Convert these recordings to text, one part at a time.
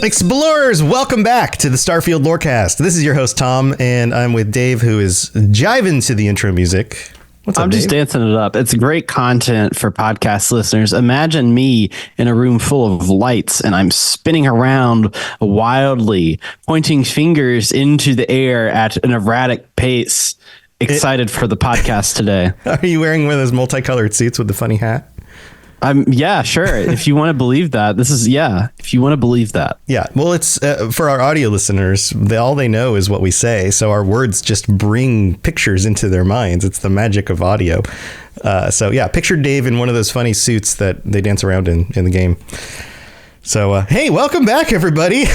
Explorers, welcome back to the Starfield Lorecast. This is your host, Tom, and I'm with Dave, who is jiving to the intro music. What's up, I'm just Dave? dancing it up. It's great content for podcast listeners. Imagine me in a room full of lights and I'm spinning around wildly, pointing fingers into the air at an erratic pace, excited for the podcast today. Are you wearing one of those multicolored suits with the funny hat? Yeah, sure. If you want to believe that, if you want to believe that. Yeah, well, it's for our audio listeners, all they know is what we say. So our words just bring pictures into their minds. It's the magic of audio. So yeah, picture Dave in one of those funny suits that they dance around in the game. So, hey, welcome back, everybody.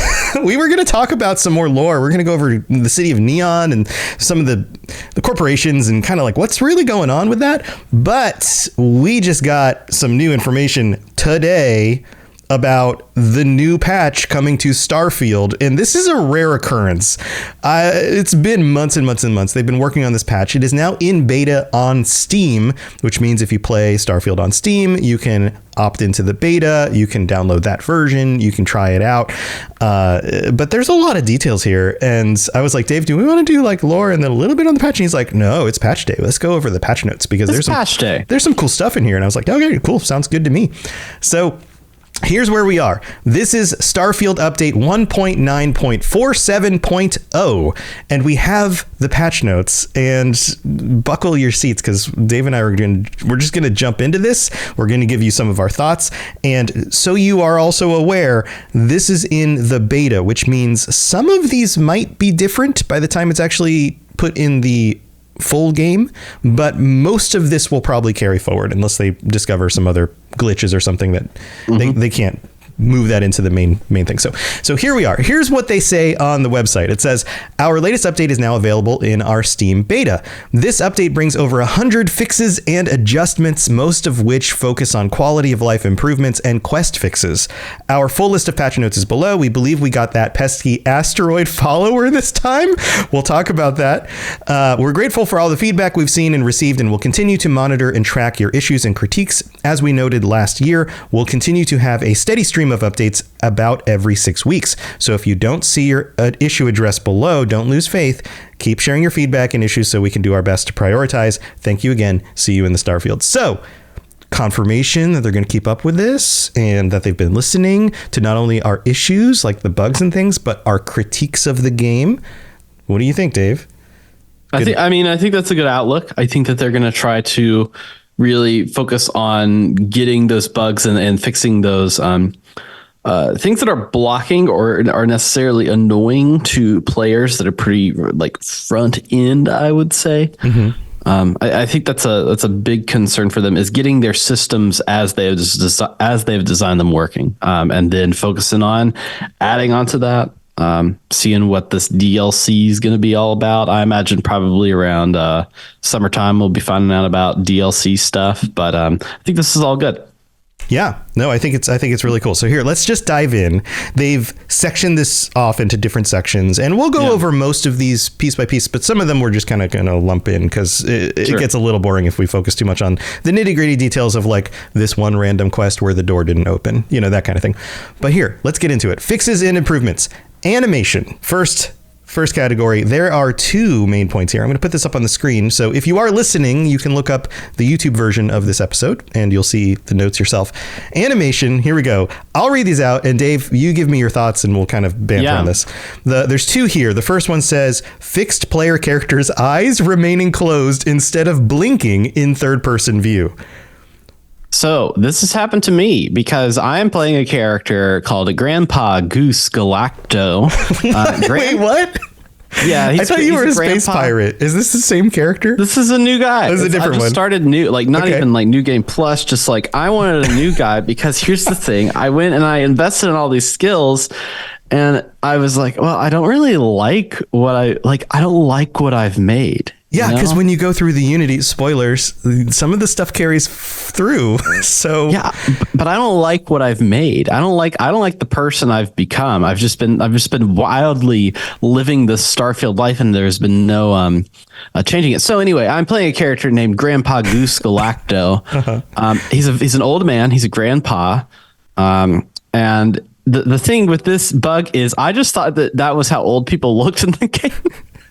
We were going to talk about some more lore. We're going to go over the city of Neon and some of the corporations and kind of like what's really going on with that. But we just got some new information today about the new patch coming to Starfield. And this is a rare occurrence. It's been months and months and months. They've been working on this patch. It is now in beta on Steam, which means if you play Starfield on Steam, you can opt into the beta. You can download that version. You can try it out. But there's a lot of details here. And I was like, Dave, do we want to do like lore and then a little bit on the patch? And he's like, no, it's patch day. Let's go over the patch notes because there's some cool stuff in here. And I was like, okay, cool. Sounds good to me. So here's where we are. This is Starfield Update 1.9.47.0, and we have the patch notes. And buckle your seats because Dave and I we're just going to jump into this. We're going to give you some of our thoughts. And so you are also aware, this is in the beta, which means some of these might be different by the time it's actually put in the full game, but most of this will probably carry forward unless they discover some other glitches or something that they can't move that into the main thing. So here we are. Here's what they say on the website. It says, our latest update is now available in our Steam beta. This update brings over 100 fixes and adjustments, most of which focus on quality of life improvements and quest fixes. Our full list of patch notes is below. We believe we got that pesky asteroid follower this time. We'll talk about that. We're grateful for all the feedback we've seen and received, and we'll continue to monitor and track your issues and critiques. As we noted last year, we'll continue to have a steady stream of updates about every 6 weeks. So if you don't see your issue address below, don't lose faith. Keep sharing your feedback and issues so we can do our best to prioritize. Thank you again. See you in the Starfield. So confirmation that they're going to keep up with this and that they've been listening to not only our issues like the bugs and things, but our critiques of the game. What do you think, Dave? I think that's a good outlook. I think that they're going to try to really focus on getting those bugs and fixing those things that are blocking or are necessarily annoying to players that are pretty like front end, I would say. I think that's a big concern for them is getting their systems as they've designed them working, and then focusing on adding onto that. Seeing what this DLC is going to be all about. I imagine probably around summertime we'll be finding out about DLC stuff, but I think this is all good. Yeah, no, I think it's really cool. So here, let's just dive in. They've sectioned this off into different sections, and we'll go over most of these piece by piece, but some of them we're just kind of going to lump in because it gets a little boring if we focus too much on the nitty gritty details of like this one random quest where the door didn't open, that kind of thing. But here, let's get into it. Fixes and improvements. Animation. First category. There are two main points here. I'm going to put this up on the screen. So if you are listening, you can look up the YouTube version of this episode and you'll see the notes yourself. Animation. Here we go. I'll read these out and Dave, you give me your thoughts and we'll kind of banter on this. There's two here. The first one says fixed player characters' eyes remaining closed instead of blinking in third person view. So this has happened to me because I am playing a character called a Grandpa Goose Galacto. Wait, what? Yeah, I thought you were a space pirate. Is this the same character? This is a new guy. This is a different one. I just started new, like not even like New Game Plus, just like I wanted a new guy because here's the thing. I went and I invested in all these skills and I was like, well, I don't really like what I don't like what I've made. Yeah, because when you go through the Unity, spoilers, some of the stuff carries through. So yeah, but I don't like what I've made. I don't like the person I've become. I've just been wildly living the Starfield life, and there's been no changing it. So anyway, I'm playing a character named Grandpa Goose Galacto. He's an old man. He's a grandpa, and the thing with this bug is I just thought that was how old people looked in the game.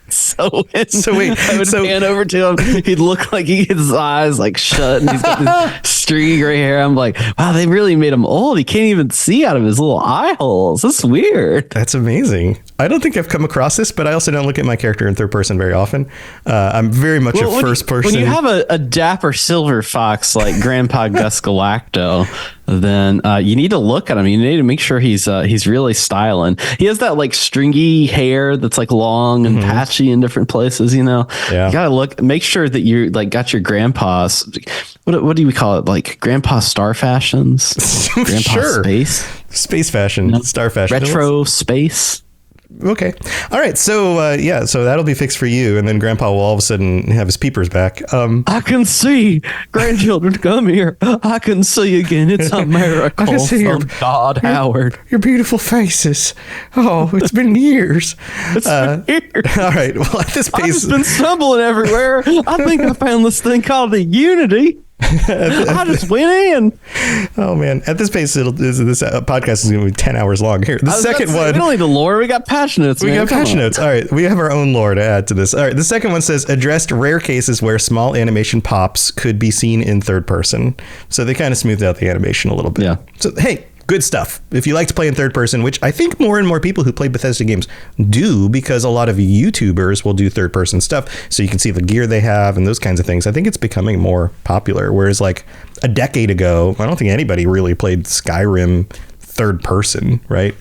So wait, I would pan over to him, he'd look like his eyes like shut and he's got this stringy gray hair. I'm like, wow, they really made him old. He can't even see out of his little eye holes. That's weird. That's amazing. I don't think I've come across this, but I also don't look at my character in third person very often. I'm very much a first person. When you have a dapper silver fox like Grandpa Gus Galacto, then you need to look at him. You need to make sure he's really styling. He has that like stringy hair that's like long and patchy in different places, you know. Yeah. You gotta look, make sure that you're like got your grandpa's, what do we call it, like grandpa star fashions, grandpa space fashion, star fashion, retro space. Okay. All right. So, so that'll be fixed for you. And then Grandpa will all of a sudden have his peepers back. I can see grandchildren come here. I can see again. It's a miracle. I can see God, Howard. Your beautiful faces. Oh, it's been years. Been years. All right. Well, at this pace. I've just been stumbling everywhere. I think I found this thing called the Unity. I just went in. Oh man! At this pace, this podcast is going to be 10 hours long. Here, the second one. We don't need the lore. We got patch notes. We got patch notes. All right, we have our own lore to add to this. All right, the second one says addressed rare cases where small animation pops could be seen in third person. So they kind of smoothed out the animation a little bit. Yeah. So hey, good stuff. If you like to play in third person, which I think more and more people who play Bethesda games do, because a lot of YouTubers will do third person stuff, so you can see the gear they have and those kinds of things. I think it's becoming more popular. Whereas like a decade ago, I don't think anybody really played Skyrim third person, right?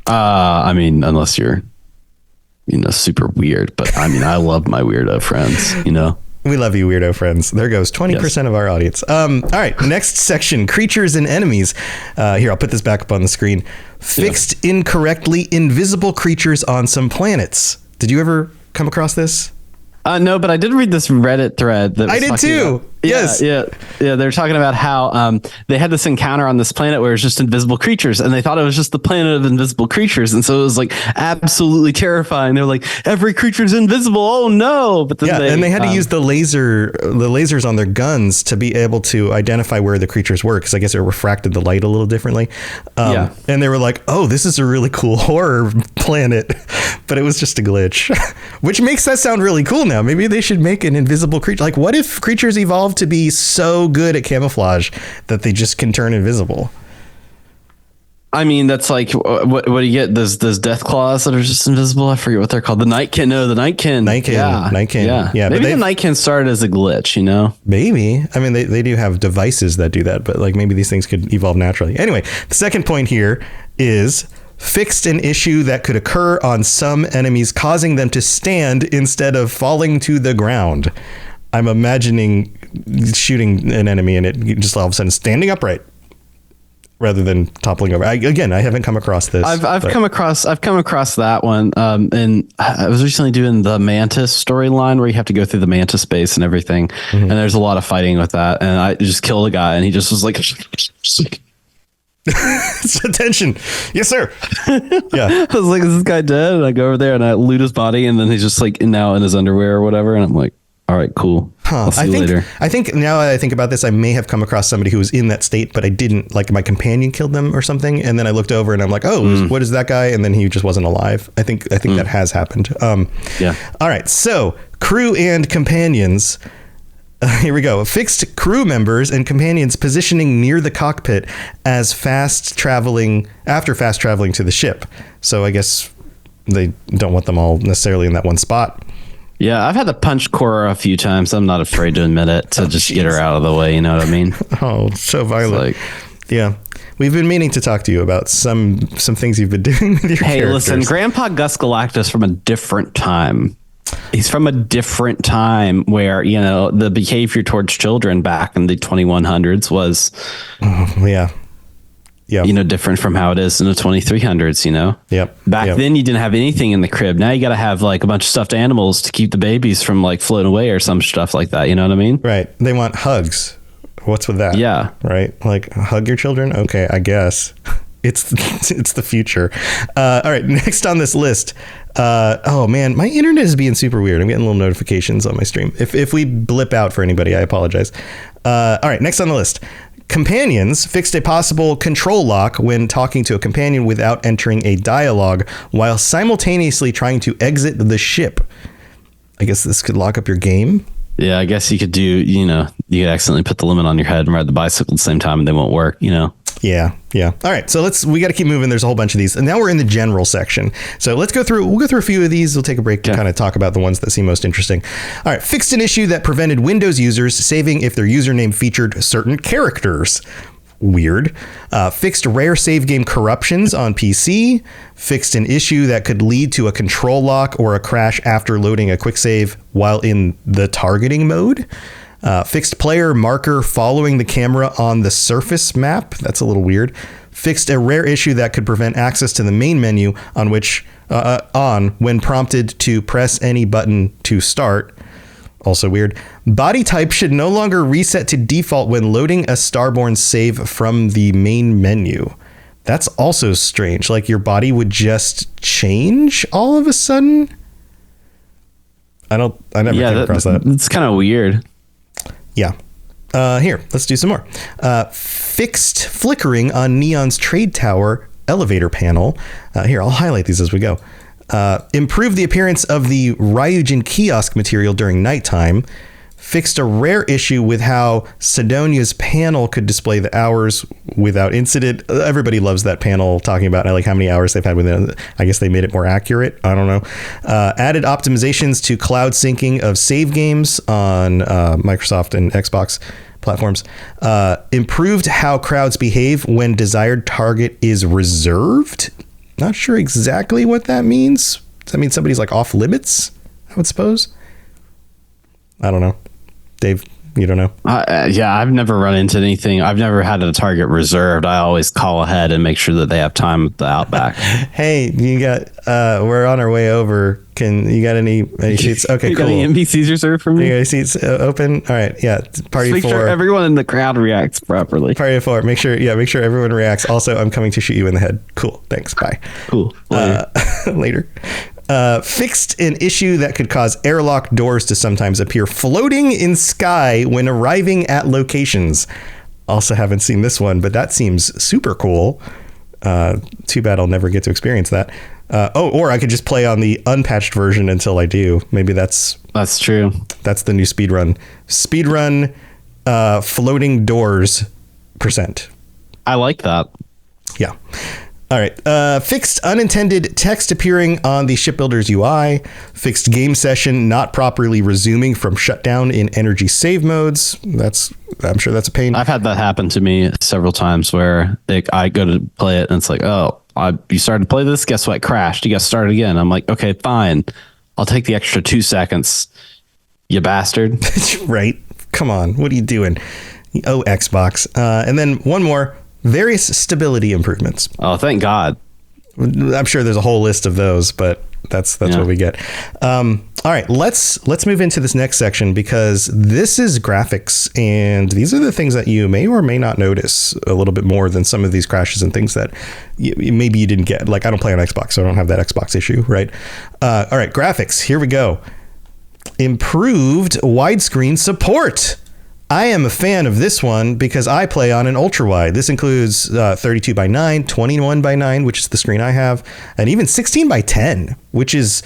I mean, unless you're, super weird. But I mean, I love my weirdo friends, We love you, weirdo friends. There goes 20% of our audience. All right, next section, creatures and enemies. Here, I'll put this back up on the screen. Fixed incorrectly invisible creatures on some planets. Did you ever come across this? No, but I did read this Reddit thread. That was I did too. Yes. Yeah. They're talking about how they had this encounter on this planet where it's just invisible creatures, and they thought it was just the planet of invisible creatures, and so it was like absolutely terrifying. They're like, every creature's invisible. Oh no! But then they had to use the lasers on their guns to be able to identify where the creatures were, because I guess it refracted the light a little differently. And they were like, oh, this is a really cool horror planet, but it was just a glitch, which makes that sound really cool now. Maybe they should make an invisible creature. Like, what if creatures evolved to be so good at camouflage that they just can turn invisible? I mean, that's like, what do you get? Those death claws that are just invisible. I forget what they're called. The Nightkin. No, the Nightkin. Nightkin. Yeah. Maybe the Nightkin started as a glitch, Maybe. I mean, they do have devices that do that, but like maybe these things could evolve naturally. Anyway, the second point here is fixed an issue that could occur on some enemies, causing them to stand instead of falling to the ground. I'm imagining shooting an enemy and it just all of a sudden standing upright rather than toppling over. I haven't come across this. I've come across that one. And I was recently doing the Mantis storyline where you have to go through the Mantis space and everything. Mm-hmm. And there's a lot of fighting with that. And I just killed a guy and he just was like, attention. Yes, sir. Yeah. I was like, is this guy dead? And I go over there and I loot his body, and then he's just like now in his underwear or whatever. And I'm like, all right, cool. I'll see you later. I think now that I think about this, I may have come across somebody who was in that state, but I didn't, like my companion killed them or something. And then I looked over and I'm like, oh, what is that guy? And then he just wasn't alive. I think that has happened. Yeah. All right. So crew and companions. Here we go. Fixed crew members and companions positioning near the cockpit as fast traveling to the ship. So I guess they don't want them all necessarily in that one spot. Yeah, I've had to punch Cora a few times. I'm not afraid to admit it, to get her out of the way. You know what I mean? Oh, so violent. Yeah. We've been meaning to talk to you about some things you've been doing with your characters. Listen, Grandpa Gus Galactus from a different time. He's from a different time where, the behavior towards children back in the 2100s was, different from how it is in the 2300s, Yep. Back then you didn't have anything in the crib. Now you got to have like a bunch of stuffed animals to keep the babies from like floating away or some stuff like that. You know what I mean? Right. They want hugs. What's with that? Yeah. Right. Like hug your children. Okay. I guess it's the future. All right. Next on this list. Oh man, my internet is being super weird. I'm getting little notifications on my stream. If we blip out for anybody, I apologize. All right. Next on the list. Companions fixed a possible control lock when talking to a companion without entering a dialogue while simultaneously trying to exit the ship. I guess this could lock up your game. Yeah, I guess you could do, you could accidentally put the limit on your head and ride the bicycle at the same time and they won't work, Yeah. All right. So we got to keep moving. There's a whole bunch of these. And now we're in the general section. So we'll go through a few of these. We'll take a break to kind of talk about the ones that seem most interesting. All right. Fixed an issue that prevented Windows users saving if their username featured certain characters. Weird. Fixed rare save game corruptions on PC. Fixed an issue that could lead to a control lock or a crash after loading a quick save while in the targeting mode. Fixed player marker following the camera on the surface map. That's a little weird. Fixed a rare issue that could prevent access to the main menu on when prompted to press any button to start. Also weird. Body type should no longer reset to default when loading a Starborn save from the main menu. That's also strange. Like your body would just change all of a sudden. I never came across that. It's kind of weird. Yeah. Here, let's do some more. Fixed flickering on Neon's trade tower elevator panel. Here, I'll highlight these as we go. Improved the appearance of the Ryujin kiosk material during nighttime. Fixed a rare issue with how Sidonia's panel could display the hours without incident. Everybody loves that panel talking about like how many hours they've had within. I guess they made it more accurate. I don't know. Added optimizations to cloud syncing of save games on Microsoft and Xbox platforms. Improved how crowds behave when desired target is reserved. Not sure exactly what that means. Does that mean somebody's like off limits? I would suppose. I don't know. Dave, you don't know? Yeah, I've never run into anything. I've never had a target reserved. I always call ahead and make sure that they have time at the Outback. Hey, you got, we're on our way over. You got any seats? Okay, you cool. Got any NPCs reserved for me? You got any seats open? All right. Yeah. Party Make 4. Sure everyone in the crowd reacts properly. Party 4. Make sure everyone reacts. Also, I'm coming to shoot you in the head. Cool. Thanks. Bye. Cool. Later. Later. Fixed an issue that could cause airlock doors to sometimes appear floating in sky when arriving at locations. Also haven't seen this one, but that seems super cool. Too bad I'll never get to experience that. Or I could just play on the unpatched version until I do. Maybe that's true. That's the new speedrun. Speedrun floating doors %. I like that. Yeah. All right. Fixed unintended text appearing on the shipbuilder's UI. Fixed game session not properly resuming from shutdown in energy save modes. I'm sure that's a pain. I've had that happen to me several times where I go to play it and it's like, oh, you started to play this. Guess what? It crashed. You got to start again. I'm like, okay, fine. I'll take the extra 2 seconds. You bastard. Right. Come on. What are you doing? Oh, Xbox. And then one more. Various stability improvements. Oh, thank God. I'm sure there's a whole list of those, but that's what we get. All right, let's move into this next section because this is graphics, and these are the things that you may or may not notice a little bit more than some of these crashes and things that maybe you didn't get. Like I don't play on Xbox, so I don't have that Xbox issue, right? All right, graphics. Here we go. Improved widescreen support. I am a fan of this one because I play on an ultra wide. This includes 32 by 9, 21 by 9, which is the screen I have, and even 16 by 10, which is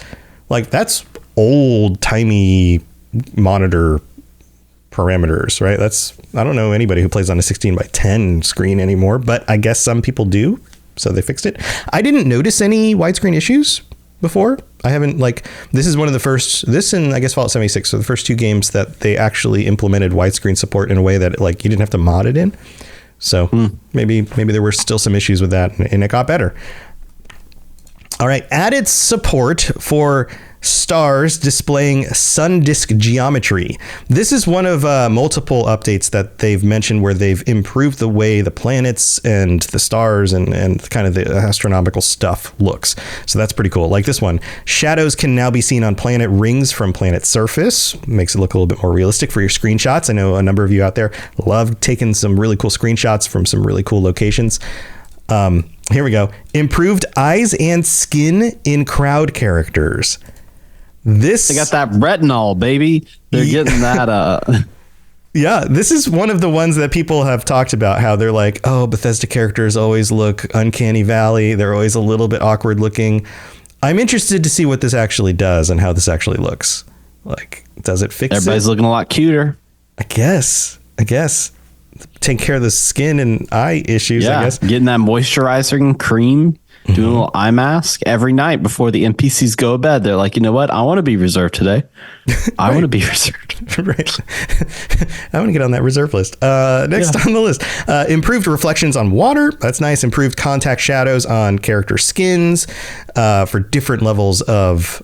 like that's old timey monitor parameters, right? I don't know anybody who plays on a 16 by 10 screen anymore, but I guess some people do. So they fixed it. I didn't notice any widescreen issues before. I haven't this is one of the first, this and I guess Fallout 76 are the first 2 games that they actually implemented widescreen support in a way that you didn't have to mod it in. So maybe there were still some issues with that and it got better. All right. Added support for stars displaying sun disk geometry. This is one of multiple updates that they've mentioned where they've improved the way the planets and the stars and kind of the astronomical stuff looks. So that's pretty cool. Like this one, shadows can now be seen on planet rings from planet surface. Makes it look a little bit more realistic for your screenshots. I know a number of you out there love taking some really cool screenshots from some really cool locations. Here we go. Improved eyes and skin in crowd characters. They got that retinol, baby. They're getting that. Yeah, this is one of the ones that people have talked about, how they're like, oh, Bethesda characters always look uncanny valley. They're always a little bit awkward looking. I'm interested to see what this actually does and how this actually looks. Like, does it fix Everybody's looking a lot cuter. I guess. Take care of the skin and eye issues, I guess. Getting that moisturizing cream, doing a little eye mask every night before the NPCs go to bed. They're like, you know what? I want to be reserved today. I want to be reserved. Right. I want to get on that reserve list. Next on the list, improved reflections on water. That's nice. Improved contact shadows on character skins for different levels of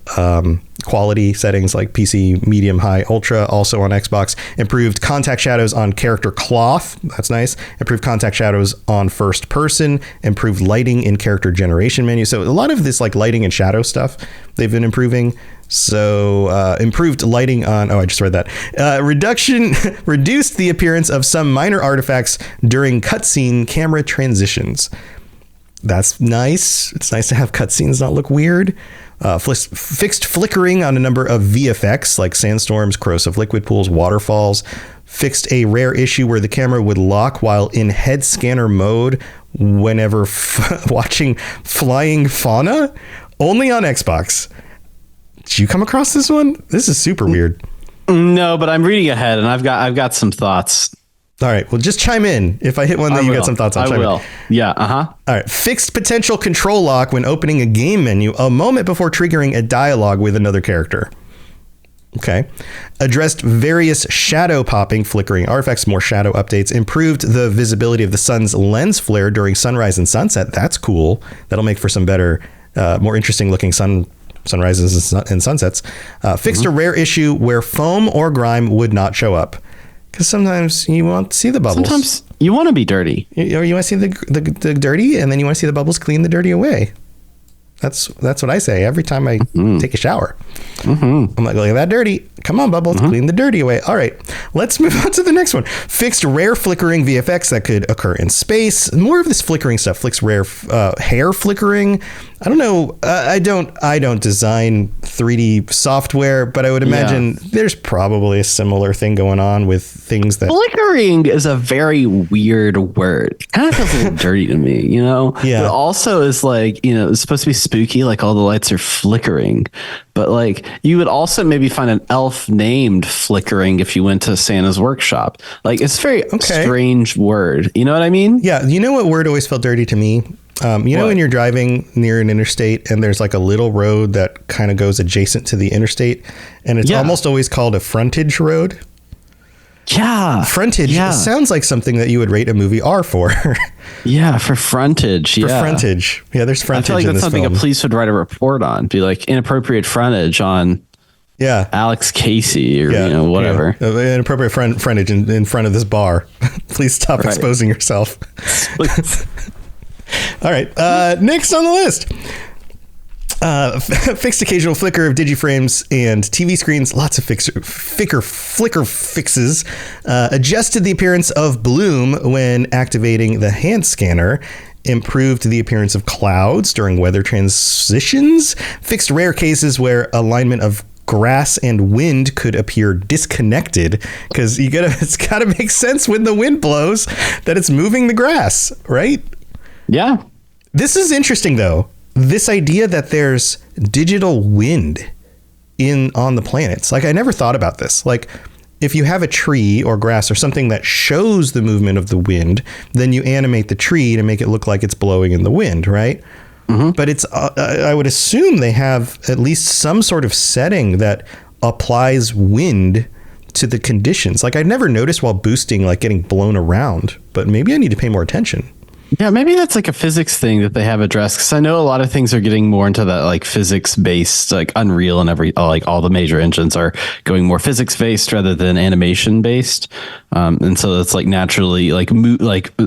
quality settings like PC, medium, high, ultra, also on Xbox. Improved contact shadows on character cloth. That's nice. Improved contact shadows on first person. Improved lighting in character generation menu. So a lot of this like lighting and shadow stuff they've been improving. So improved lighting on, I just read that. Reduced the appearance of some minor artifacts during cutscene camera transitions. That's nice. It's nice to have cutscenes not look weird. Fixed flickering on a number of VFX like sandstorms, corrosive liquid pools, waterfalls. Fixed a rare issue where the camera would lock while in head scanner mode whenever watching flying fauna. Only on Xbox. Did you come across this one? This is super weird. No, but I'm reading ahead and I've got some thoughts. All right. Well, just chime in. If I hit one that you got some thoughts on, I will. Yeah. All right. Fixed potential control lock when opening a game menu a moment before triggering a dialogue with another character. Okay. Addressed various shadow popping, flickering artifacts, more shadow updates, improved the visibility of the sun's lens flare during sunrise and sunset. That's cool. That'll make for some better, more interesting looking sunrises and sunsets. Fixed a rare issue where foam or grime would not show up. Because sometimes you want to see the bubbles. Sometimes you want to be dirty. Or you want to see the dirty, and then you want to see the bubbles clean the dirty away. That's what I say every time I take a shower. I'm like, look at that dirty. Come on, bubbles, clean the dirty away. All right, let's move on to the next one. Fixed rare flickering VFX that could occur in space. More of this flickering stuff. Fixed rare hair flickering. I don't know. I don't design 3D software, but I would imagine there's probably a similar thing going on with things that... Flickering is a very weird word. It kind of feels a little dirty to me, you know? Yeah. But also is like, you know, it's supposed to be spooky, like all the lights are flickering. But like, you would also maybe find an elf named Flickering if you went to Santa's workshop. Like, it's a very strange word. You know what I mean? Yeah. You know what word always felt dirty to me? You know, when you're driving near an interstate and there's like a little road that kind of goes adjacent to the interstate, and it's almost always called a frontage road. Yeah. Frontage sounds like something that you would rate a movie R for. Yeah, for frontage. For frontage. Yeah, there's frontage. I feel like that's something a police would write a report on. Be like inappropriate frontage on Alex Casey or you know, whatever. Yeah. Inappropriate frontage in front of this bar. Please stop exposing yourself. All right. Next on the list. Fixed occasional flicker of digiframes and TV screens. Lots of flicker fixes. Adjusted the appearance of bloom when activating the hand scanner. Improved the appearance of clouds during weather transitions. Fixed rare cases where alignment of grass and wind could appear disconnected, because it's gotta make sense when the wind blows that it's moving the grass, right? Yeah. This is interesting, though. This idea that there's digital wind on the planets. Like, I never thought about this. Like, if you have a tree or grass or something that shows the movement of the wind, then you animate the tree to make it look like it's blowing in the wind, right? But it's I would assume they have at least some sort of setting that applies wind to the conditions. Like, I'd never noticed while boosting, like getting blown around, but maybe I need to pay more attention. Yeah, maybe that's like a physics thing that they have addressed, because I know a lot of things are getting more into that like physics based, like Unreal and like all the major engines are going more physics based rather than animation based. And so it's like naturally like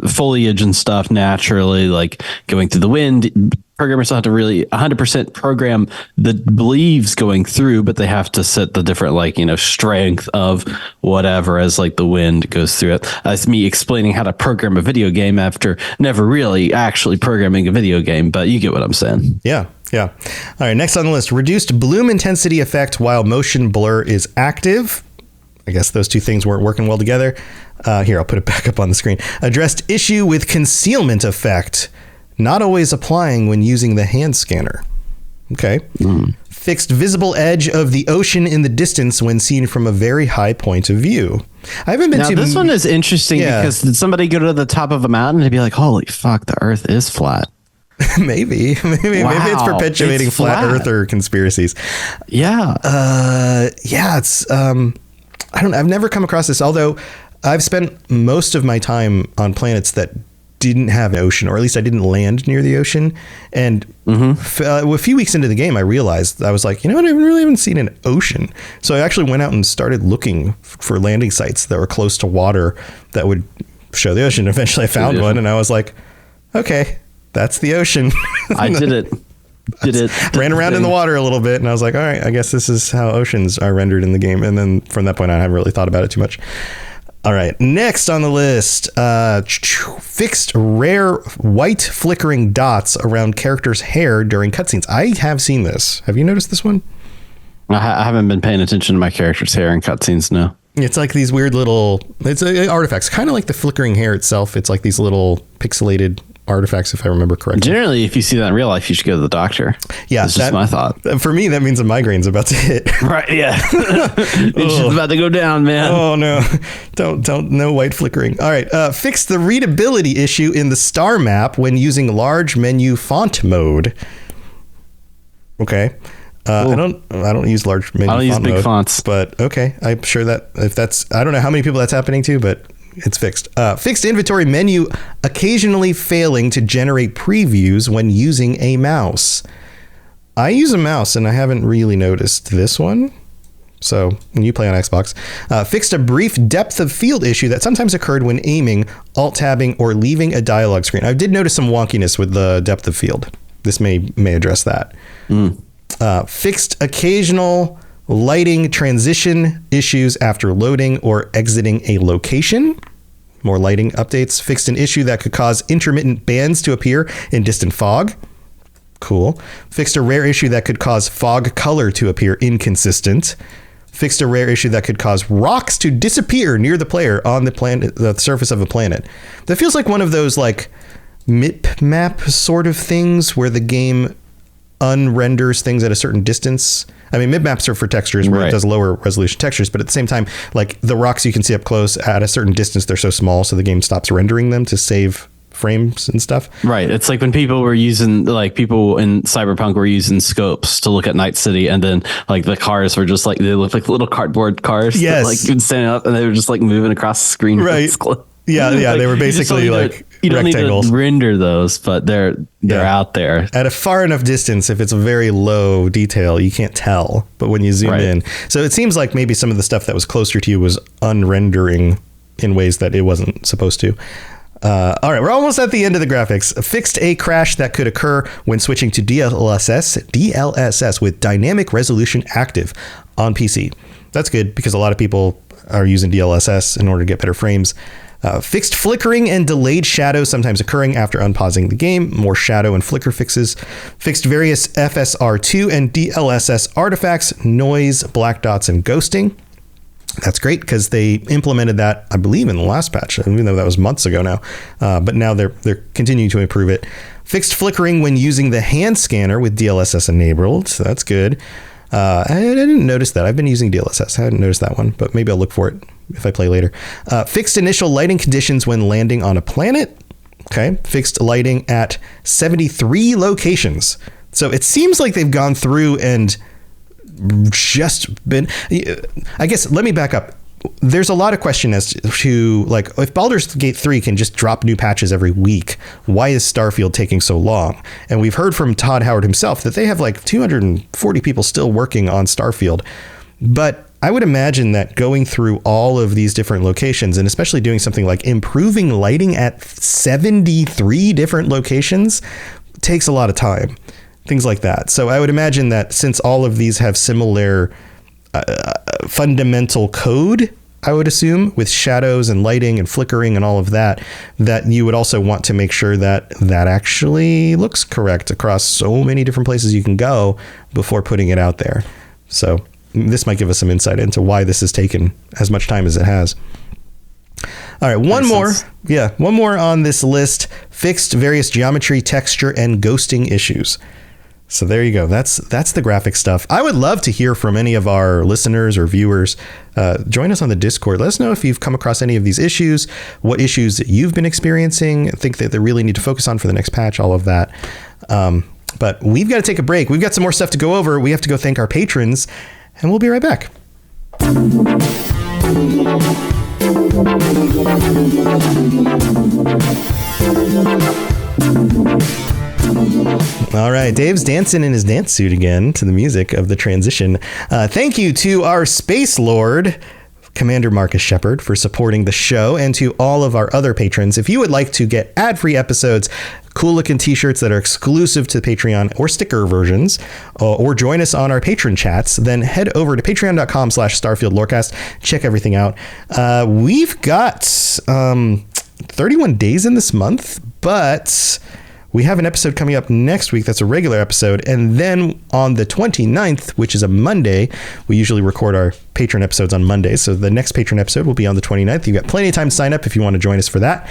foliage and stuff naturally like going through the wind. Programmers don't have to really 100% program the leaves going through, but they have to set the different, like, you know, strength of whatever as like the wind goes through it. That's me explaining how to program a video game after never really actually programming a video game, but you get what I'm saying. Yeah. All right. Next on the list, reduced bloom intensity effect while motion blur is active. I guess those two things weren't working well together. Here, I'll put it back up on the screen. Addressed issue with concealment effect, not always applying when using the hand scanner. Okay. Fixed visible edge of the ocean in the distance when seen from a very high point of vio. I haven't been now, to... this one is interesting because did somebody go to the top of a mountain and be like, holy fuck, the earth is flat? maybe it's perpetuating flat earther conspiracies. Yeah. It's I've never come across this, although I've spent most of my time on planets that didn't have an ocean, or at least I didn't land near the ocean. And a few weeks into the game, I realized, I was like, you know what, I really haven't seen an ocean. So I actually went out and started looking for landing sites that were close to water that would show the ocean. Eventually I found one, and I was like, okay, that's the ocean. I did it. Ran around in the water a little bit, and I was like, all right, I guess this is how oceans are rendered in the game. And then from that point on, I haven't really thought about it too much. All right, next on the list, fixed rare white flickering dots around characters' hair during cutscenes. I have seen this. Have you noticed this one? I haven't been paying attention to my character's hair in cutscenes, no. It's like these weird little, artifacts, kind of like the flickering hair itself. It's like these little pixelated artifacts, if I remember correctly. Generally, if you see that in real life, you should go to the doctor. Yeah, that's just my thought. For me, that means a migraine's about to hit. Right? Yeah, it's about to go down, man. Oh no! Don't no white flickering. All right, fix the readability issue in the star map when using large menu font mode. Okay. I don't use large menu. I don't use big fonts, but okay. I'm sure that if that's, I don't know how many people that's happening to, but it's fixed. Fixed inventory menu occasionally failing to generate previews when using a mouse. I use a mouse and I haven't really noticed this one. So when you play on Xbox, fixed a brief depth of field issue that sometimes occurred when aiming, alt-tabbing, or leaving a dialogue screen. I did notice some wonkiness with the depth of field. This may address that. Fixed occasional lighting transition issues after loading or exiting a location. More lighting updates. Fixed an issue that could cause intermittent bands to appear in distant fog. Cool. Fixed a rare issue that could cause fog color to appear inconsistent. Fixed a rare issue that could cause rocks to disappear near the player on the planet, the surface of a planet. That feels like one of those like mip map sort of things where the game unrenders things at a certain distance. I mean, mid-maps are for textures where it does lower resolution textures, but at the same time, like the rocks you can see up close at a certain distance, they're so small, so the game stops rendering them to save frames and stuff. Right. It's like when people were using, like people in Cyberpunk were using scopes to look at Night City, and then like the cars were just like, they looked like little cardboard cars. Yes. That, like you'd stand up and they were just like moving across the screen. Right. Yeah. Like, they were basically like you don't rectangles. need to render those, but they're out there at a far enough distance. If it's a very low detail, you can't tell, but when you zoom in, so it seems like maybe some of the stuff that was closer to you was unrendering in ways that it wasn't supposed to. All right, we're almost at the end of the graphics. Fixed a crash that could occur when switching to DLSS with dynamic resolution active on PC. That's good because a lot of people are using DLSS in order to get better frames. Fixed flickering and delayed shadow sometimes occurring after unpausing the game. More shadow and flicker fixes. Fixed various FSR2 and DLSS artifacts, noise, black dots, and ghosting. That's great because they implemented that, I believe, in the last patch, even though that was months ago now. But now they're continuing to improve it. Fixed flickering when using the hand scanner with DLSS enabled. So that's good. I didn't notice that. I've been using DLSS. I hadn't noticed that one, but maybe I'll look for it if I play later. Fixed initial lighting conditions when landing on a planet. Okay. Fixed lighting at 73 locations. So it seems like they've gone through and just been, I guess, let me back up. There's a lot of question as to like, if Baldur's Gate 3 can just drop new patches every week, why is Starfield taking so long? And we've heard from Todd Howard himself that they have like 240 people still working on Starfield. But I would imagine that going through all of these different locations, and especially doing something like improving lighting at 73 different locations, takes a lot of time. Things like that. So I would imagine that since all of these have similar fundamental code, I would assume, with shadows and lighting and flickering and all of that, that you would also want to make sure that that actually looks correct across so many different places you can go before putting it out there. So this might give us some insight into why this has taken as much time as it has. All right, one more on this list. Fixed various geometry, texture, and ghosting issues. So there you go. That's the graphic stuff. I would love to hear from any of our listeners or viewers. Join us on the Discord. Let us know if you've come across any of these issues, what issues that you've been experiencing, think that they really need to focus on for the next patch, all of that. But we've got to take a break. We've got some more stuff to go over. We have to go thank our patrons, and we'll be right back. All right, Dave's dancing in his dance suit again to the music of the transition. Thank you to our Space Lord, Commander Marcus Shepard, for supporting the show, and to all of our other patrons. If you would like to get ad-free episodes, cool looking t-shirts that are exclusive to Patreon, or sticker versions, or join us on our patron chats, then head over to patreon.com/StarfieldLorecast. Check everything out. We've got 31 days in this month, but we have an episode coming up next week that's a regular episode. And then on the 29th, which is a Monday, we usually record our patron episodes on Mondays. So the next patron episode will be on the 29th. You've got plenty of time to sign up if you want to join us for that.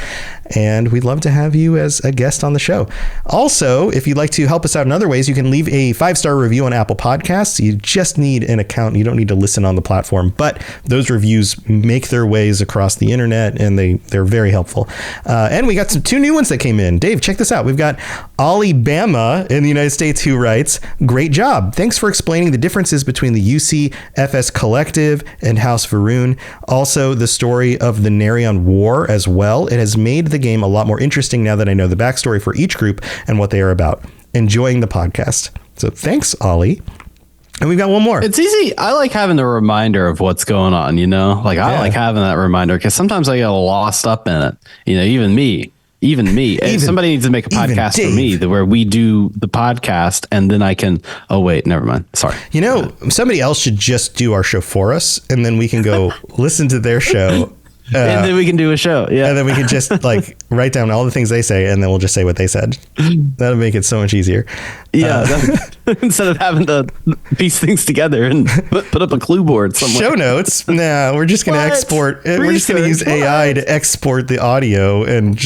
And we'd love to have you as a guest on the show. Also, if you'd like to help us out in other ways, you can leave a 5-star review on Apple Podcasts. You just need an account. You don't need to listen on the platform, but those reviews make their ways across the internet, and they're very helpful. And we got two new ones that came in. Dave, check this out. We've got Ollie Bama in the United States, who writes, "Great job. Thanks for explaining the differences between the UCFS Collective and House Varun. Also, the story of the Narion War as well. It has made the game a lot more interesting now that I know the backstory for each group and what they are about. Enjoying the podcast." So thanks, Ollie. And we've got one more. It's easy. I like having the reminder of what's going on, I like having that reminder, because sometimes I get lost up in it. Even me. If somebody needs to make a podcast for me where we do the podcast, and then I can, oh wait, never mind. Sorry. Somebody else should just do our show for us, and then we can go listen to their show. And then we can do a show. Yeah. And then we can just write down all the things they say, and then we'll just say what they said. That'll make it so much easier. Yeah. Instead of having to piece things together and put up a clue board somewhere. Show notes. Nah, we're just going to export. We're just going to use AI to export the audio and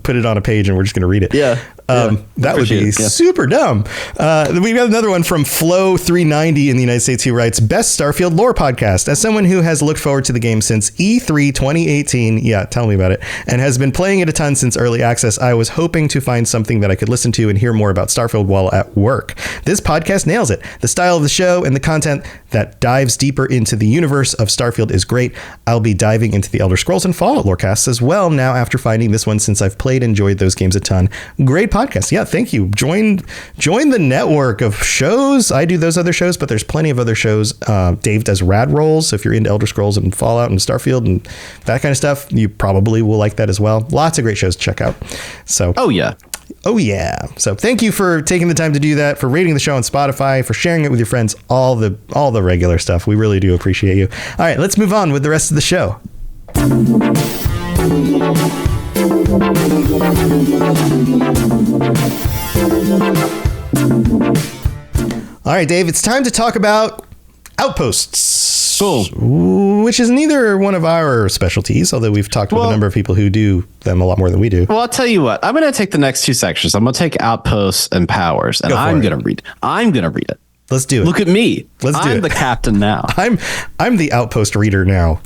put it on a page, and we're just going to read it. Yeah. That would be super dumb. We've got another one from Flo390 in the United States, who writes, "Best Starfield lore podcast. As someone who has looked forward to the game since E3 2018, yeah, tell me about it, and has been playing it a ton since early access, I was hoping to find something that I could listen to and hear more about Starfield while at work. This podcast nails it. The style of the show and the content that dives deeper into the universe of Starfield is great. I'll be diving into the Elder Scrolls and Fallout lorecasts as well now after finding this one, since I've played and enjoyed those games a ton. Great podcast." Yeah, thank you. Join the network of shows. I do those other shows, but there's plenty of other shows. Dave does Rad Rolls. So if you're into Elder Scrolls and Fallout and Starfield and that kind of stuff, you probably will like that as well. Lots of great shows to check out. So Oh yeah. So thank you for taking the time to do that, for rating the show on Spotify, for sharing it with your friends, all the regular stuff. We really do appreciate you. All right, let's move on with the rest of the show. All right, Dave, it's time to talk about outposts. Cool. Which is neither one of our specialties, although we've talked with a number of people who do them a lot more than we do. Well, I'll tell you what. I'm going to take the next two sections. I'm going to take outposts and powers, and I'm going to read it. Let's do it. Look at me. I'm the captain now. I'm the outpost reader now.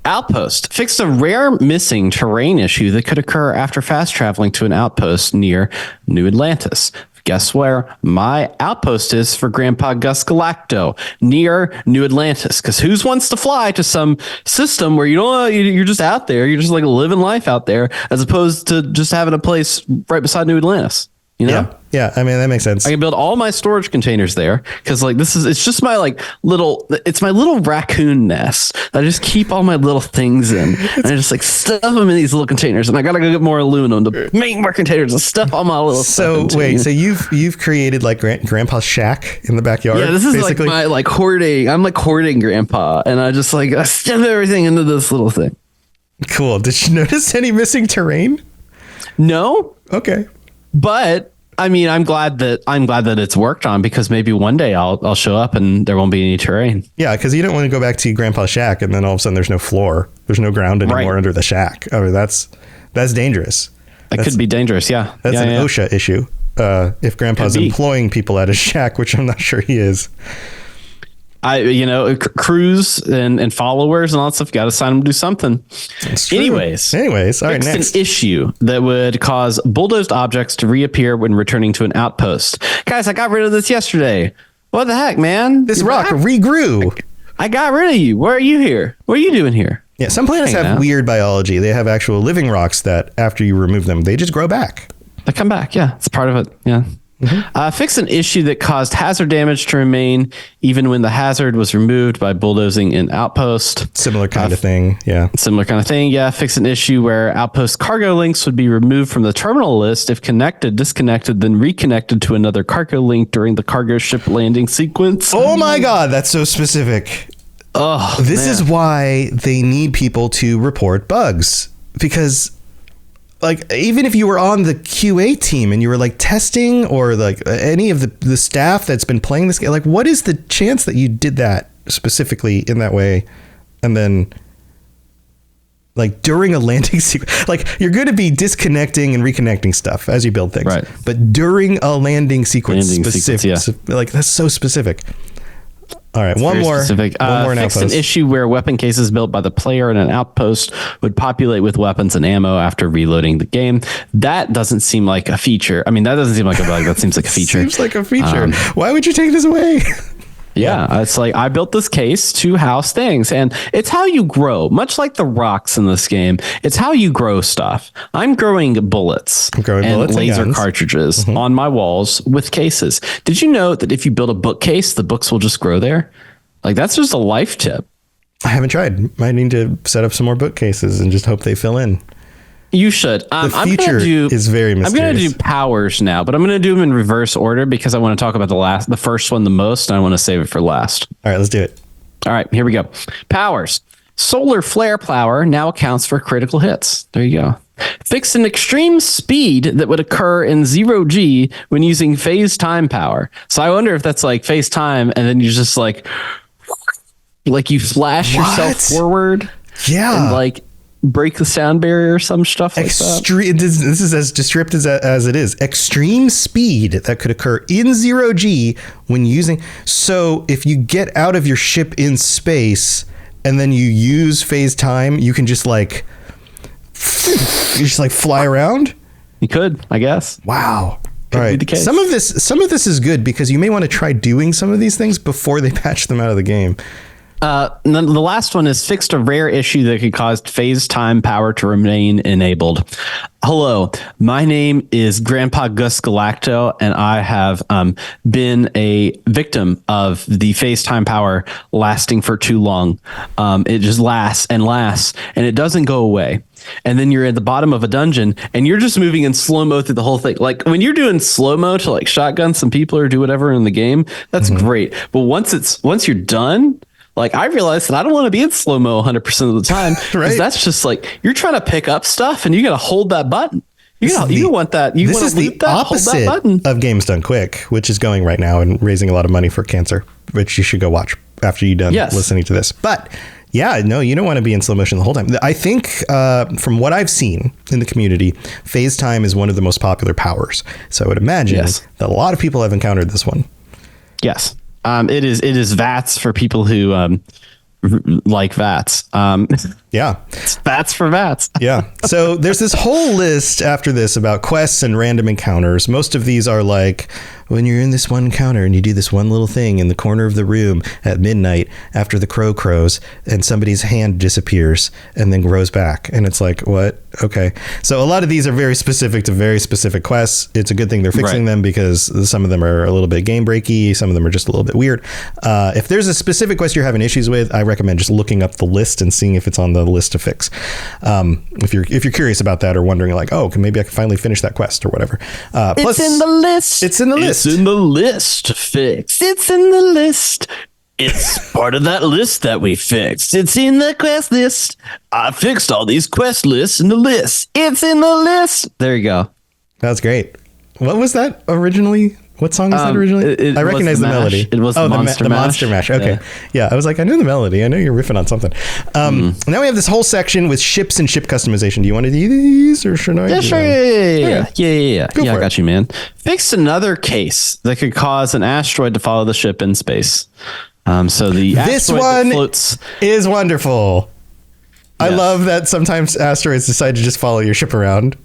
Outpost fixed a rare missing terrain issue that could occur after fast traveling to an outpost near New Atlantis. Guess where my outpost is for Grandpa Gus Galacto, near New Atlantis. Because who wants to fly to some system where you're just out there, you're just living life out there, as opposed to just having a place right beside New Atlantis? Yeah. I mean, that makes sense. I can build all my storage containers there, because it's just my little raccoon nest. I just keep all my little things in, and I just stuff them in these little containers, and I gotta go get more aluminum to make more containers and stuff all my little stuff into. So you've created Grandpa's shack in the backyard. Yeah, this is basically my hoarding. I'm hoarding Grandpa, and I just I stuff everything into this little thing. Cool. Did you notice any missing terrain? No. Okay. But I mean, I'm glad that it's worked on, because maybe one day I'll show up and there won't be any terrain. Yeah, because you don't want to go back to Grandpa's shack and then all of a sudden there's no floor, there's no ground anymore under the shack. I mean, that's dangerous. That could be dangerous. Yeah, that's an OSHA issue. If Grandpa's employing people at his shack, which I'm not sure he is. Crews and followers and all that stuff, got to sign them to do something. Anyways, all right, next. An issue that would cause bulldozed objects to reappear when returning to an outpost. Guys, I got rid of this yesterday. What the heck, man? This rock regrew. I got rid of you. Why are you here? What are you doing here? Yeah, some planets have weird biology. They have actual living rocks that after you remove them, they just grow back. They come back. Yeah, it's part of it. Yeah. Mm-hmm. Fix an issue that caused hazard damage to remain even when the hazard was removed by bulldozing an outpost. Similar kind of thing. Yeah. Similar kind of thing. Yeah. Fix an issue where outpost cargo links would be removed from the terminal list if disconnected, then reconnected to another cargo link during the cargo ship landing sequence. Oh my God. That's so specific. Oh, this is why they need people to report bugs, because like, even if you were on the QA team and you were like testing, or like any of the staff that's been playing this game, like what is the chance that you did that specifically in that way? And then like during a landing sequence, like you're going to be disconnecting and reconnecting stuff as you build things, right? But during a landing sequence, like that's so specific. All right, one more. Specific. One more. Fix an issue where weapon cases built by the player in an outpost would populate with weapons and ammo after reloading the game. That doesn't seem like a feature. I mean, that doesn't seem like a bug. That seems like a feature. Seems like a feature. Why would you take this away? Yeah, it's like I built this case to house things, and it's how you grow. Much like the rocks in this game, it's how you grow stuff. I'm growing bullets and laser cartridges on my walls with cases. Did you know that if you build a bookcase, the books will just grow there? Like, that's just a life tip. I haven't tried. Might need to set up some more bookcases and just hope they fill in. You should. The future is very mysterious. I'm going to do powers now, but I'm going to do them in reverse order because I want to talk about the first one the most, and I want to save it for last. All right, let's do it. All right, here we go. Powers. Solar flare power now accounts for critical hits. There you go. Fix an extreme speed that would occur in 0G when using phase time power. So I wonder if that's like phase time, and then you just like you flash yourself forward. Yeah. And like break the sound barrier or some stuff like that. This is as descriptive as it is. Extreme speed that could occur in 0G when using. So if you get out of your ship in space and then you use phase time, you can just like fly around. You could, I guess. Wow. All right. Some of this is good because you may want to try doing some of these things before they patch them out of the game. The last one is fixed a rare issue that could cause phase time power to remain enabled. Hello, my name is Grandpa Gus Galacto, and I have been a victim of the phase time power lasting for too long. It just lasts, and it doesn't go away. And then you're at the bottom of a dungeon, and you're just moving in slow-mo through the whole thing. Like, when you're doing slow-mo to, like, shotgun some people or do whatever in the game, that's great. But once you're done, like, I realized that I don't want to be in slow-mo 100% of the time. Right. That's just like, you're trying to pick up stuff and you got to hold that button. You want that. You want to leap that, hold that button. Of Games Done Quick, which is going right now and raising a lot of money for cancer, which you should go watch after you're done listening to this. But yeah, no, you don't want to be in slow motion the whole time. I think from what I've seen in the community, phase time is one of the most popular powers. So I would imagine that a lot of people have encountered this one. Yes. It is VATS for people who like VATS. Yeah. It's VATS for VATS. Yeah. So there's this whole list after this about quests and random encounters. Most of these are like when you're in this one encounter and you do this one little thing in the corner of the room at midnight after the crow crows and somebody's hand disappears and then grows back. And it's like, what? Okay. So a lot of these are very specific to very specific quests. It's a good thing they're fixing them because some of them are a little bit game breaky. Some of them are just a little bit weird. If there's a specific quest you're having issues with, I recommend just looking up the list and seeing if it's on the list to fix. If you're curious about that or wondering like, oh, maybe I can finally finish that quest or whatever. Plus, it's in the list. It's in the list. It's in the list to fix. It's in the list. It's part of that list that we fixed. It's in the quest list. I fixed all these quest lists in the list. It's in the list. There you go. That's great. What was that originally? What song was that originally? I recognize the melody. It was the Monster Mash. Okay. Yeah, I was like, I know the melody. I know you're riffing on something. Now we have this whole section with ships and ship customization. Do you want to do these or should I? Yeah, sure. Yeah. I got you, man. Fixed another case that could cause an asteroid to follow the ship in space. So this one floats is wonderful. I love that sometimes asteroids decide to just follow your ship around.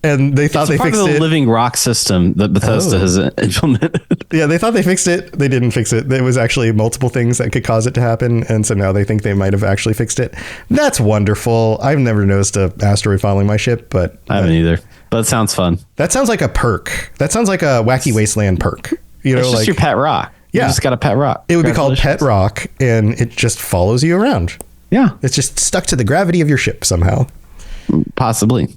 And they thought they fixed it. It's part of the living rock system that Bethesda has implemented. Yeah, they thought they fixed it. They didn't fix it. There was actually multiple things that could cause it to happen. And so now they think they might have actually fixed it. That's wonderful. I've never noticed an asteroid following my ship, but... I haven't either. But it sounds fun. That sounds like a perk. That sounds like a Wacky Wasteland perk. You know, it's just your pet rock. Yeah. You just got a pet rock. It would be called Pet Rock, and it just follows you around. Yeah. It's just stuck to the gravity of your ship somehow. Possibly.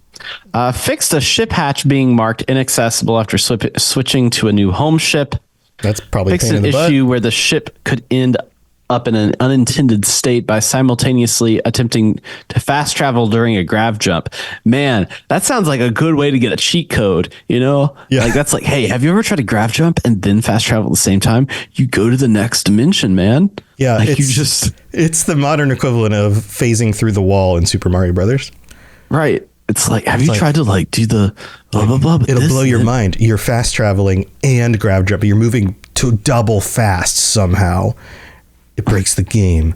Fixed a ship hatch being marked inaccessible after switching to a new home ship. That's probably fixed an issue where the ship could end up in an unintended state by simultaneously attempting to fast travel during a grav jump. Man, that sounds like a good way to get a cheat code, you know? Yeah. Like that's like, hey, have you ever tried to grav jump and then fast travel at the same time? You go to the next dimension, man. Yeah, like it's the modern equivalent of phasing through the wall in Super Mario Brothers. Right. It's like, have you tried to like do the blah, blah, blah? It'll blow your mind. You're fast traveling and grav jumping. You're moving to double fast somehow. It breaks the game.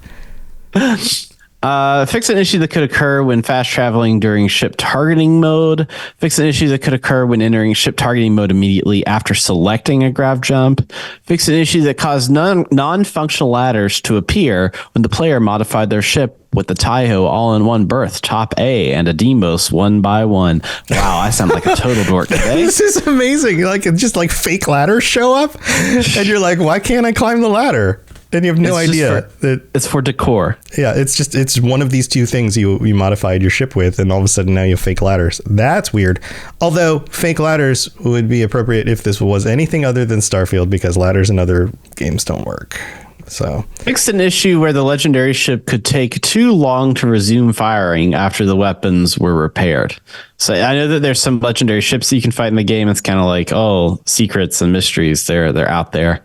Fix an issue that could occur when fast traveling during ship targeting mode. Fix an issue that could occur when entering ship targeting mode immediately after selecting a grav jump. Fix an issue that caused non-functional ladders to appear when the player modified their ship with the Taiho all-in-one berth, top A, and a Demos 1x1. Wow, I sound like a total dork today. This is amazing. Like, it's just like fake ladders show up, and you're like, why can't I climb the ladder? And you have no idea that it's for decor. Yeah, it's one of these two things you modified your ship with, and all of a sudden now you have fake ladders. That's weird. Although fake ladders would be appropriate if this was anything other than Starfield, because ladders in other games don't work. So fixed an issue where the legendary ship could take too long to resume firing after the weapons were repaired. So I know that there's some legendary ships that you can fight in the game. It's kind of like, oh, secrets and mysteries. They're out there.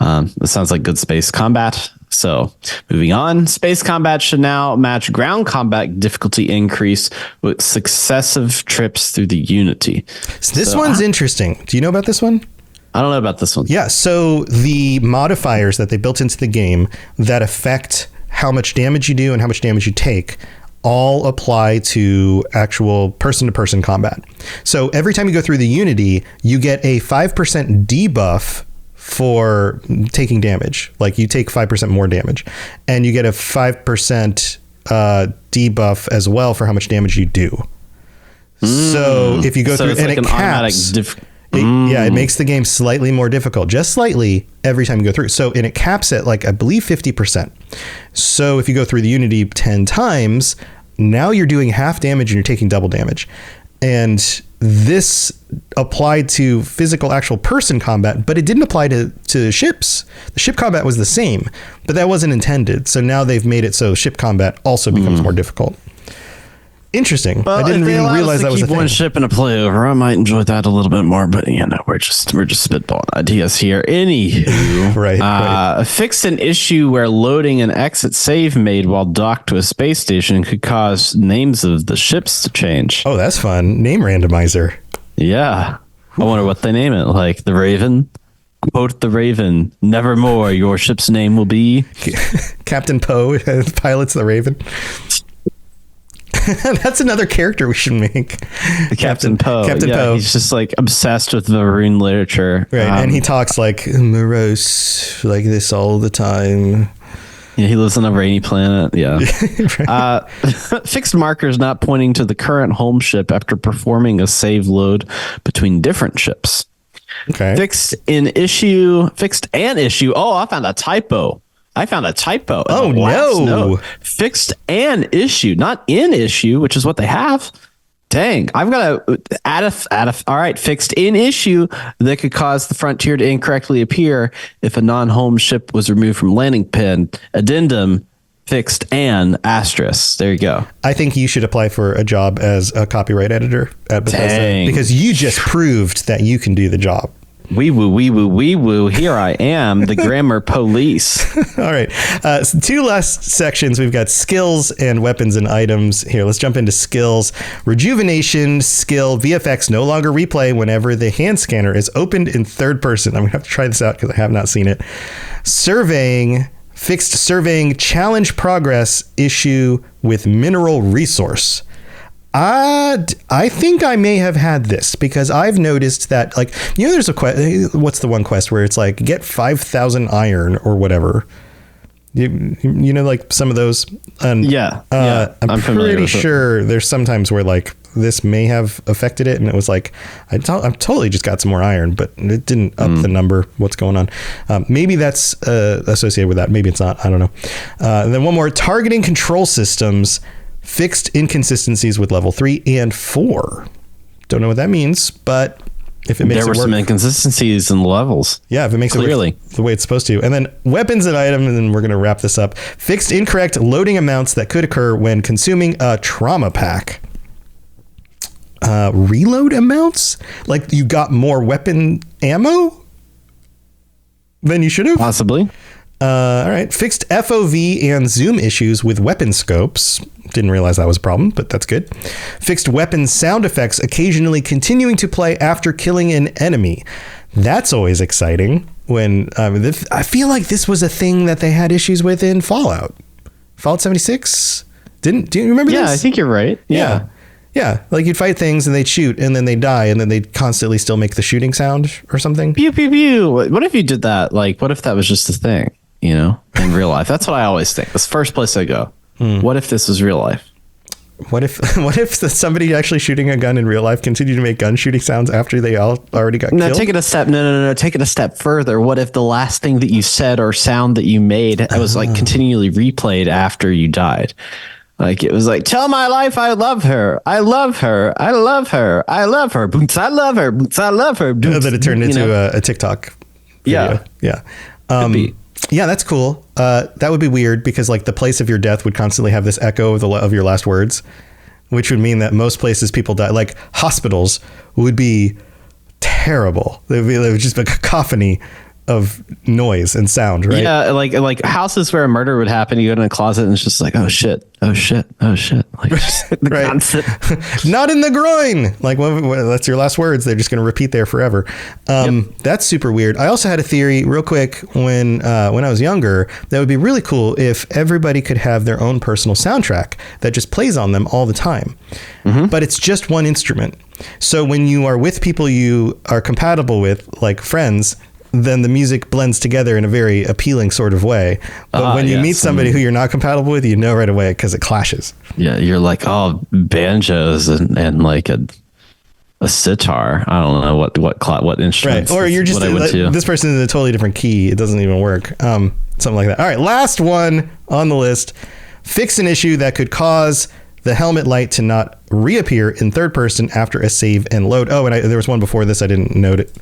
It sounds like good space combat. So moving on, space combat should now match ground combat difficulty increase with successive trips through the Unity. So this one's interesting. Do you know about this one? I don't know about this one. Yeah. So the modifiers that they built into the game that affect how much damage you do and how much damage you take all apply to actual person-to-person combat. So every time you go through the Unity, you get a 5% debuff for taking damage. Like you take 5% more damage, and you get a 5% debuff as well for how much damage you do. So if you go through, and like it caps, it makes the game slightly more difficult, just slightly every time you go through. So, and it caps at like, I believe 50%. So if you go through the Unity 10 times, now you're doing half damage and you're taking double damage. And this applied to physical actual person combat, but it didn't apply to ships. The ship combat was the same, but that wasn't intended. So now they've made it so ship combat also becomes more difficult. Interesting. Well, I didn't even realize that was a thing. One ship and a playover, I might enjoy that a little bit more, but you know, we're just spitballing ideas here. Anywho, right. Fixed an issue where loading an exit save made while docked to a space station could cause names of the ships to change. Oh, that's fun. Name randomizer. Yeah. I wonder what they name it. Like the Raven. Quote the Raven. Nevermore your ship's name will be Captain Poe pilots the Raven. That's another character we should make. Captain Poe. Captain Poe. He's just like obsessed with Varoon literature. Right. And he talks like morose, like this all the time. Yeah, he lives on a rainy planet. Yeah. Right. Fixed markers not pointing to the current home ship after performing a save load between different ships. Okay. Fixed an issue. Oh, I found a typo. Oh, no. Fixed an issue, not in issue, which is what they have. Dang, I've got to add all right, fixed in issue that could cause the frontier to incorrectly appear if a non-home ship was removed from landing pin. Addendum, fixed and asterisk. There you go. I think you should apply for a job as a copyright editor at Bethesda. Dang. Because you just proved that you can do the job. Wee woo, wee woo, wee woo. Here I am, the grammar police. All right. So 2 last sections. We've got skills and weapons and items. Here, let's jump into skills. Rejuvenation skill. VFX no longer replay whenever the hand scanner is opened in third person. I'm going to have to try this out because I have not seen it. Surveying. Fixed surveying challenge progress issue with mineral resource. I think I may have had this because I've noticed that, like, you know, there's a quest. What's the one quest where it's like get 5,000 iron or whatever? You know, like some of those. And, I'm pretty sure there's sometimes where like this may have affected it, and it was like I've totally just got some more iron, but it didn't up the number. What's going on? Maybe that's associated with that. Maybe it's not. I don't know. And then one more: targeting control systems. Fixed inconsistencies with level 3 and 4. Don't know what that means, but if it makes it work. There were some inconsistencies in the levels. Yeah, if it makes it work the way it's supposed to. And then weapons and items, and then we're going to wrap this up. Fixed incorrect loading amounts that could occur when consuming a trauma pack. Reload amounts? Like you got more weapon ammo than you should have? Possibly. All right. Fixed FOV and zoom issues with weapon scopes. Didn't realize that was a problem, but that's good. Fixed weapon sound effects occasionally continuing to play after killing an enemy. That's always exciting. When I feel like this was a thing that they had issues with in Fallout 76. Do you remember this? Yeah, I think you're right. Yeah. Yeah, like you'd fight things and they'd shoot and then they'd die and then they'd constantly still make the shooting sound or something. Pew, pew, pew. What if you did that? Like, what if that was just a thing, you know, in real life? That's what I always think. That's the first place I go. What if this was real life? What if somebody actually shooting a gun in real life continued to make gun shooting sounds after they already got killed? No, take it a step. No. Take it a step further. What if the last thing that you said or sound that you made was like continually replayed after you died? Like it was like, tell my life I love her. I love her. I love her. I love her. Boots, I love her. Boots, I love her. Boots, that it turned into a TikTok video. Yeah. Yeah, that's cool. That would be weird because like the place of your death would constantly have this echo of your last words, which would mean that most places people die. Like hospitals would be terrible. They would just be a cacophony of noise and sound, right? Yeah, like houses where a murder would happen. You go in a closet and it's just like, oh shit. Like just the right. constant. Not in the groin. Like when that's your last words. They're just going to repeat there forever. That's super weird. I also had a theory real quick when I was younger, that would be really cool if everybody could have their own personal soundtrack that just plays on them all the time. But it's just one instrument. So when you are with people you are compatible with, like friends, then the music blends together in a very appealing sort of way. But when you meet somebody who you're not compatible with, you know right away because it clashes. Yeah, you're like, oh, banjos and like a sitar. I don't know what instrument. Right, or you're just this person is in a totally different key. It doesn't even work. Something like that. All right, last one on the list. Fix an issue that could cause the helmet light to not reappear in third person after a save and load. Oh, and there was one before this. I didn't note it.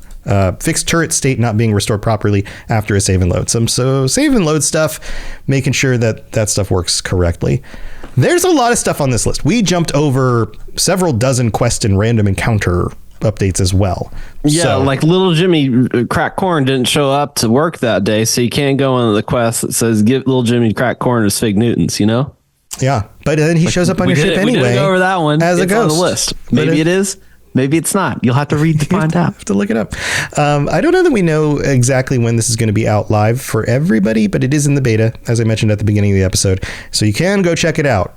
Fixed turret state not being restored properly after a save and load. So save and load stuff, making sure that stuff works correctly. There's a lot of stuff on this list. We jumped over several dozen quest and random encounter updates as well. Yeah, like little Jimmy crack corn didn't show up to work that day, so you can't go on the quest that says give little Jimmy crack corn his fig Newtons, you know? Yeah, but then he shows up on your ship anyway. We didn't go over that one. As it's a ghost on the list. Maybe it is. Maybe it's not. You'll have to read to find out. Have to look it up. I don't know that we know exactly when this is going to be out live for everybody, but it is in the beta, as I mentioned at the beginning of the episode. So you can go check it out.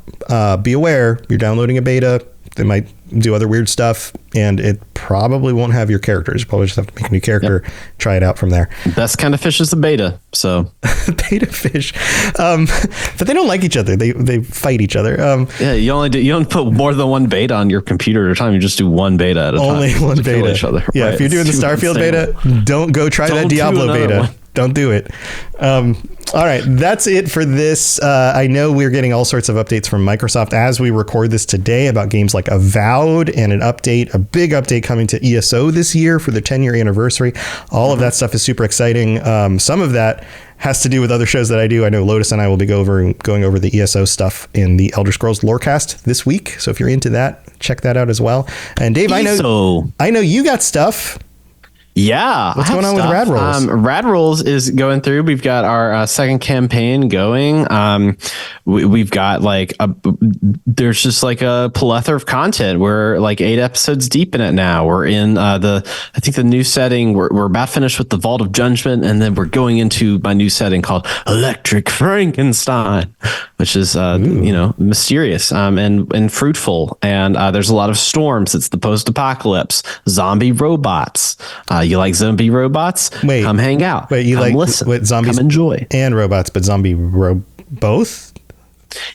Be aware, you're downloading a beta. They might do other weird stuff, and it probably won't have your characters. You probably just have to make a new character, try it out from there. Best kind of fish is the beta, so. Beta fish. But they don't like each other. They fight each other. You don't put more than one beta on your computer at a time. You just do one beta at a time. Only one beta. Each other. Yeah, right. If you're doing the Starfield beta, don't go try that Diablo beta. Don't do it. All right, that's it for this. I know we're getting all sorts of updates from Microsoft as we record this today about games like Avowed and a big update coming to ESO this year for the 10-year anniversary. All of that stuff is super exciting. Some of that has to do with other shows that I do. I know Lotus and I will be going over the ESO stuff in the Elder Scrolls Lorecast this week. So if you're into that, check that out as well. And Dave, I know you got stuff. Yeah. What's going on with Rad Rolls? Rad Rolls is going through. We've got our second campaign going. We've got there's just like a plethora of content. We're like 8 episodes deep in it now. We're in I think the new setting. We're about finished with the Vault of Judgment, and then we're going into my new setting called Electric Frankenstein, which is mysterious and fruitful. And there's a lot of storms. It's the post-apocalypse, zombie robots. You like zombie robots? Come hang out. Listen. Zombies? Come enjoy. And robots, but both?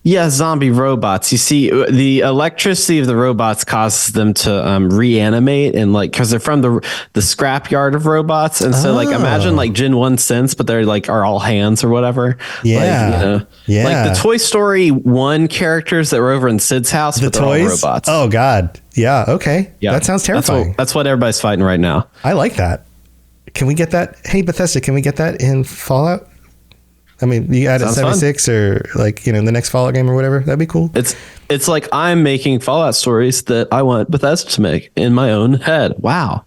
Yeah, zombie robots. You see, the electricity of the robots causes them to reanimate, and because they're from the scrapyard of robots, and so imagine Gen 1 Sense, but they're are all hands or whatever. Yeah, like the Toy Story 1 characters that were over in Sid's house, but they're all robots. Oh God, yeah, okay, yeah, that sounds terrifying. That's what everybody's fighting right now. I like that. Can we get that? Hey, Bethesda, can we get that in Fallout? I mean, you add it 76 fun. Or the next Fallout game or whatever. That'd be cool. It's like I'm making Fallout stories that I want Bethesda to make in my own head. Wow.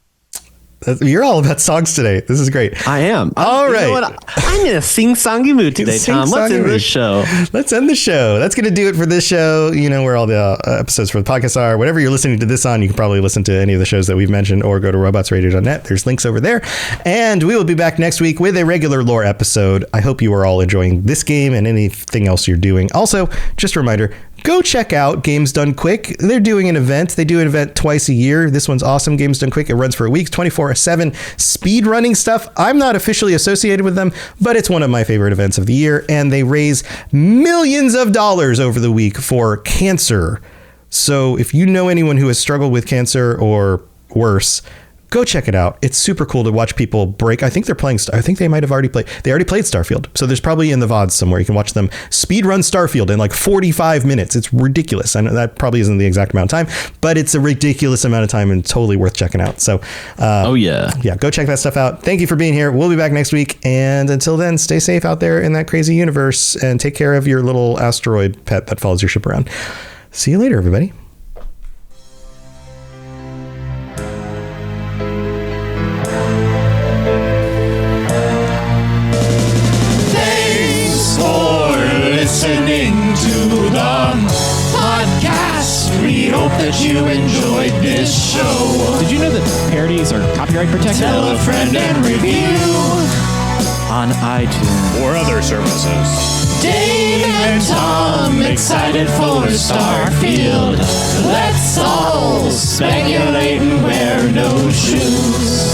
You're all about songs today. This is great. I am. All right. You know what? I'm in a sing-songy mood today, Tom. Let's end this show. Let's end the show. That's going to do it for this show. You know where all the episodes for the podcast are. Whatever you're listening to this on, you can probably listen to any of the shows that we've mentioned or go to robotsradio.net. There's links over there. And we will be back next week with a regular lore episode. I hope you are all enjoying this game and anything else you're doing. Also, just a reminder, go check out Games Done Quick. They're doing an event. They do an event twice a year. This one's awesome. Games Done Quick. It runs for a week, 24/7 speed running stuff. I'm not officially associated with them, but it's one of my favorite events of the year. And they raise millions of dollars over the week for cancer. So if you know anyone who has struggled with cancer or worse, go check it out. It's super cool to watch people break. I think they're playing. I think they might have already played. They already played Starfield. So there's probably in the VODs somewhere. You can watch them speed run Starfield in 45 minutes. It's ridiculous. I know that probably isn't the exact amount of time, but it's a ridiculous amount of time and totally worth checking out. So, yeah, go check that stuff out. Thank you for being here. We'll be back next week. And until then, stay safe out there in that crazy universe and take care of your little asteroid pet that follows your ship around. See you later, everybody. Listening to the podcast. We hope that you enjoyed this show. Did you know that parodies are copyright protected? Tell a friend and review on iTunes or other services. Dave and Tom excited for Starfield. Let's all speculate and wear no shoes.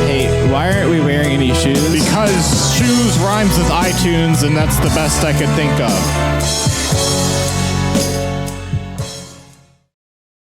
Hey, why aren't we wearing any shoes? Because shoes rhymes with iTunes, and that's the best I could think of.